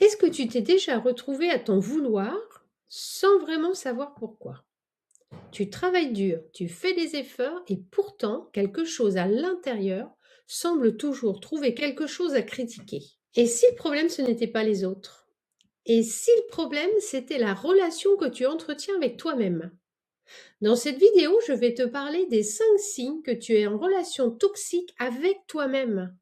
Est-ce que tu t'es déjà retrouvé à t'en vouloir sans vraiment savoir pourquoi? Tu travailles dur, tu fais des efforts et pourtant quelque chose à l'intérieur semble toujours trouver quelque chose à critiquer. Et si le problème ce n'était pas les autres? Et si le problème c'était la relation que tu entretiens avec toi-même? Dans cette vidéo, je vais te parler des 5 signes que tu es en relation toxique avec toi-même.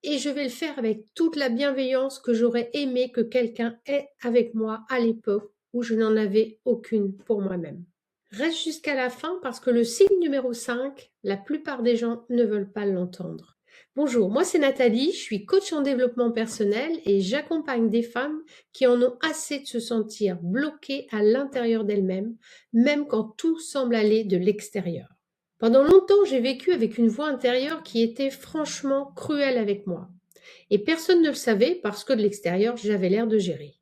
Et je vais le faire avec toute la bienveillance que j'aurais aimé que quelqu'un ait avec moi à l'époque où je n'en avais aucune pour moi-même. Reste jusqu'à la fin parce que le signe numéro 5, la plupart des gens ne veulent pas l'entendre. Bonjour, moi c'est Nathalie, je suis coach en développement personnel et j'accompagne des femmes qui en ont assez de se sentir bloquées à l'intérieur d'elles-mêmes, même quand tout semble aller de l'extérieur. Pendant longtemps, j'ai vécu avec une voix intérieure qui était franchement cruelle avec moi. Et personne ne le savait parce que de l'extérieur, j'avais l'air de gérer.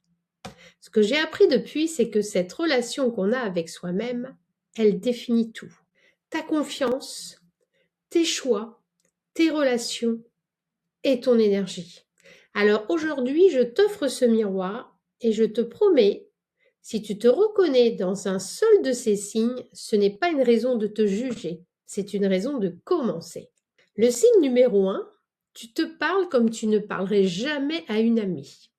Ce que j'ai appris depuis, c'est que cette relation qu'on a avec soi-même, elle définit tout. Ta confiance, tes choix, tes relations et ton énergie. Alors aujourd'hui, je t'offre ce miroir et je te promets, si tu te reconnais dans un seul de ces signes, ce n'est pas une raison de te juger, c'est une raison de commencer. Le signe numéro 1, tu te parles comme tu ne parlerais jamais à une amie.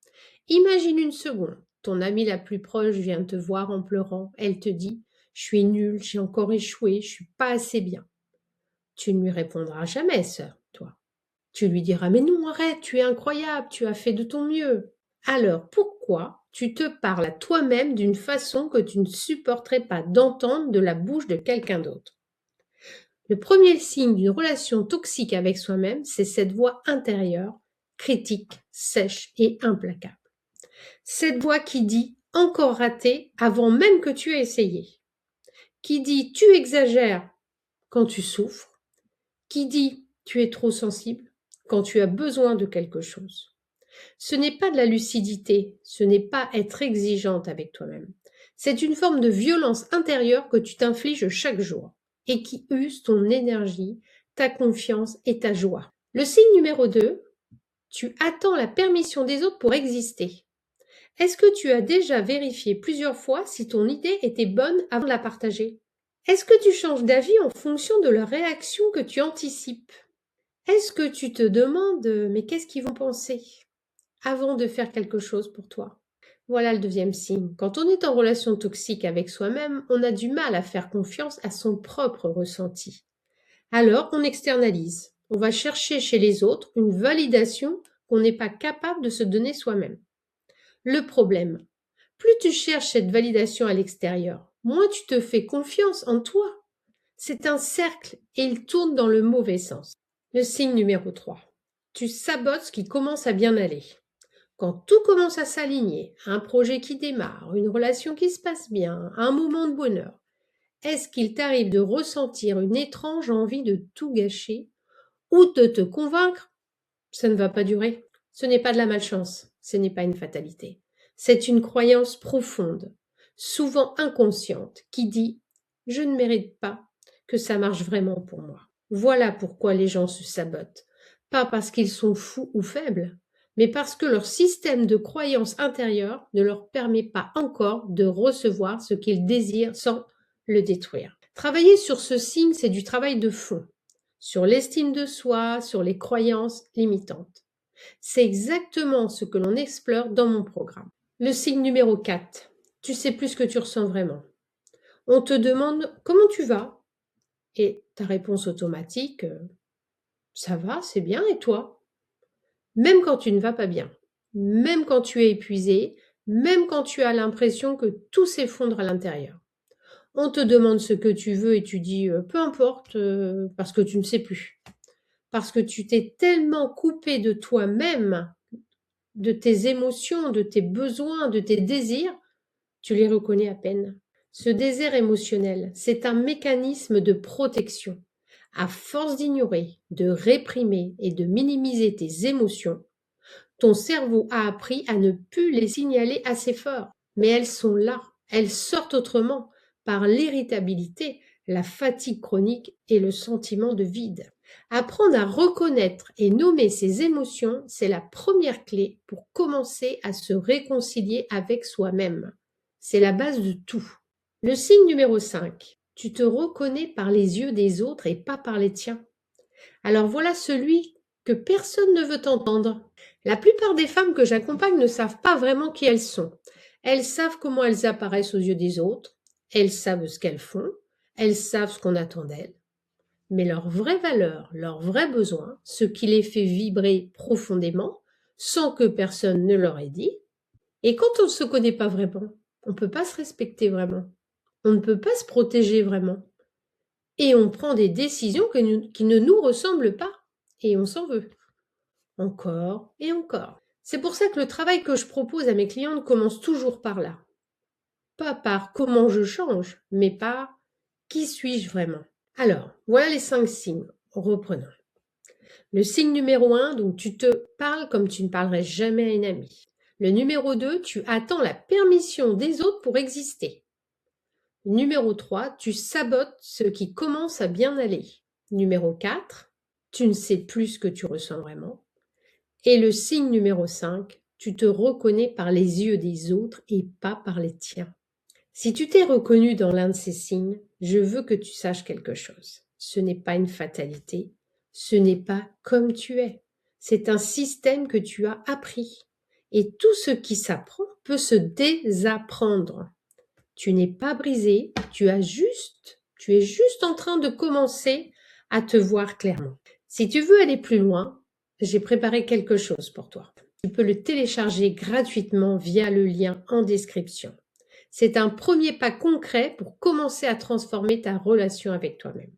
Imagine une seconde, ton amie la plus proche vient te voir en pleurant, elle te dit « Je suis nulle, j'ai encore échoué, je suis pas assez bien ». Tu ne lui répondras jamais, sœur, toi. Tu lui diras « Mais non, arrête, tu es incroyable, tu as fait de ton mieux ». Alors pourquoi tu te parles à toi-même d'une façon que tu ne supporterais pas d'entendre de la bouche de quelqu'un d'autre? Le premier signe d'une relation toxique avec soi-même, c'est cette voix intérieure, critique, sèche et implacable. Cette voix qui dit « encore raté » avant même que tu aies essayé. Qui dit « tu exagères » quand tu souffres. Qui dit « tu es trop sensible » quand tu as besoin de quelque chose. Ce n'est pas de la lucidité, ce n'est pas être exigeante avec toi-même. C'est une forme de violence intérieure que tu t'infliges chaque jour et qui use ton énergie, ta confiance et ta joie. Le signe numéro 2, tu attends la permission des autres pour exister. Est-ce que tu as déjà vérifié plusieurs fois si ton idée était bonne avant de la partager? Est-ce que tu changes d'avis en fonction de la réaction que tu anticipes? Est-ce que tu te demandes mais qu'est-ce qu'ils vont penser avant de faire quelque chose pour toi? Voilà le deuxième signe. Quand on est en relation toxique avec soi-même, on a du mal à faire confiance à son propre ressenti. Alors, on externalise. On va chercher chez les autres une validation qu'on n'est pas capable de se donner soi-même. Le problème, plus tu cherches cette validation à l'extérieur, moins tu te fais confiance en toi. C'est un cercle et il tourne dans le mauvais sens. Le signe numéro 3. Tu sabotes ce qui commence à bien aller. Quand tout commence à s'aligner, un projet qui démarre, une relation qui se passe bien, un moment de bonheur, est-ce qu'il t'arrive de ressentir une étrange envie de tout gâcher ou de te convaincre? Ça ne va pas durer. Ce n'est pas de la malchance, ce n'est pas une fatalité. C'est une croyance profonde, souvent inconsciente, qui dit « je ne mérite pas que ça marche vraiment pour moi ». Voilà pourquoi les gens se sabotent. Pas parce qu'ils sont fous ou faibles, mais parce que leur système de croyance intérieure ne leur permet pas encore de recevoir ce qu'ils désirent sans le détruire. Travailler sur ce signe, c'est du travail de fond, sur l'estime de soi, sur les croyances limitantes. C'est exactement ce que l'on explore dans mon programme. Le signe numéro 4. Tu sais plus ce que tu ressens vraiment. On te demande comment tu vas et ta réponse automatique ça va, c'est bien et toi? Même quand tu ne vas pas bien, même quand tu es épuisé, même quand tu as l'impression que tout s'effondre à l'intérieur. On te demande ce que tu veux et tu dis peu importe parce que tu ne sais plus. Parce que tu t'es tellement coupé de toi-même, de tes émotions, de tes besoins, de tes désirs, tu les reconnais à peine. Ce désert émotionnel, c'est un mécanisme de protection. À force d'ignorer, de réprimer et de minimiser tes émotions, ton cerveau a appris à ne plus les signaler assez fort. Mais elles sont là, elles sortent autrement, par l'irritabilité, la fatigue chronique et le sentiment de vide. Apprendre à reconnaître et nommer ses émotions, c'est la première clé pour commencer à se réconcilier avec soi-même. C'est la base de tout. Le signe numéro 5. Tu te reconnais par les yeux des autres et pas par les tiens. Alors voilà celui que personne ne veut entendre. La plupart des femmes que j'accompagne ne savent pas vraiment qui elles sont. Elles savent comment elles apparaissent aux yeux des autres, elles savent ce qu'elles font, elles savent ce qu'on attend d'elles. Mais leurs vraies valeurs, leurs vrais besoins, ce qui les fait vibrer profondément, sans que personne ne leur ait dit. Et quand on ne se connaît pas vraiment, on ne peut pas se respecter vraiment. On ne peut pas se protéger vraiment. Et on prend des décisions qui ne nous ressemblent pas. Et on s'en veut. Encore et encore. C'est pour ça que le travail que je propose à mes clientes commence toujours par là. Pas par comment je change, mais par qui suis-je vraiment. Alors, voilà les 5 signes. Reprenons. Le signe numéro 1, donc tu te parles comme tu ne parlerais jamais à une amie. Le numéro 2, tu attends la permission des autres pour exister. Numéro 3, tu sabotes ce qui commence à bien aller. Numéro 4, tu ne sais plus ce que tu ressens vraiment. Et le signe numéro 5, tu te reconnais par les yeux des autres et pas par les tiens. Si tu t'es reconnu dans l'un de ces signes, je veux que tu saches quelque chose. Ce n'est pas une fatalité, ce n'est pas comme tu es. C'est un système que tu as appris. Et tout ce qui s'apprend peut se désapprendre. Tu n'es pas brisé, tu es juste en train de commencer à te voir clairement. Si tu veux aller plus loin, j'ai préparé quelque chose pour toi. Tu peux le télécharger gratuitement via le lien en description. C'est un premier pas concret pour commencer à transformer ta relation avec toi-même.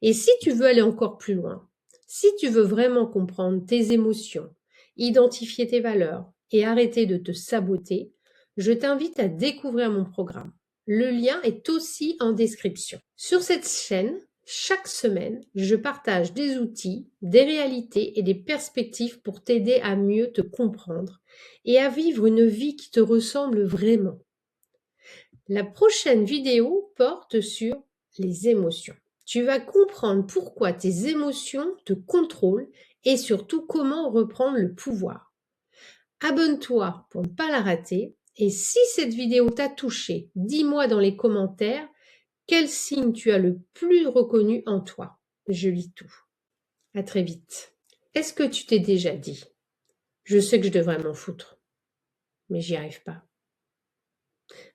Et si tu veux aller encore plus loin, si tu veux vraiment comprendre tes émotions, identifier tes valeurs et arrêter de te saboter, je t'invite à découvrir mon programme. Le lien est aussi en description. Sur cette chaîne, chaque semaine, je partage des outils, des réalités et des perspectives pour t'aider à mieux te comprendre et à vivre une vie qui te ressemble vraiment. La prochaine vidéo porte sur les émotions. Tu vas comprendre pourquoi tes émotions te contrôlent et surtout comment reprendre le pouvoir. Abonne-toi pour ne pas la rater et si cette vidéo t'a touché, dis-moi dans les commentaires quel signe tu as le plus reconnu en toi. Je lis tout. À très vite. Est-ce que tu t'es déjà dit « Je sais que je devrais m'en foutre, mais j'y arrive pas ».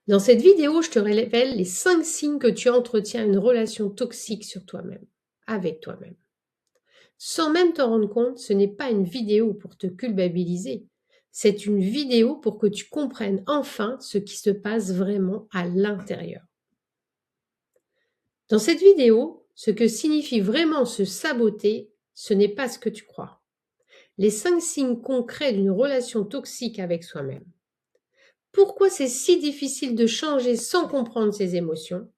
Dans cette vidéo, je te révèle les 5 signes que tu entretiens une relation toxique sur toi-même, avec toi-même. Sans même t'en rendre compte, ce n'est pas une vidéo pour te culpabiliser, c'est une vidéo pour que tu comprennes enfin ce qui se passe vraiment à l'intérieur. Dans cette vidéo, ce que signifie vraiment se saboter, ce n'est pas ce que tu crois. Les 5 signes concrets d'une relation toxique avec soi-même. Pourquoi c'est si difficile de changer sans comprendre ses émotions?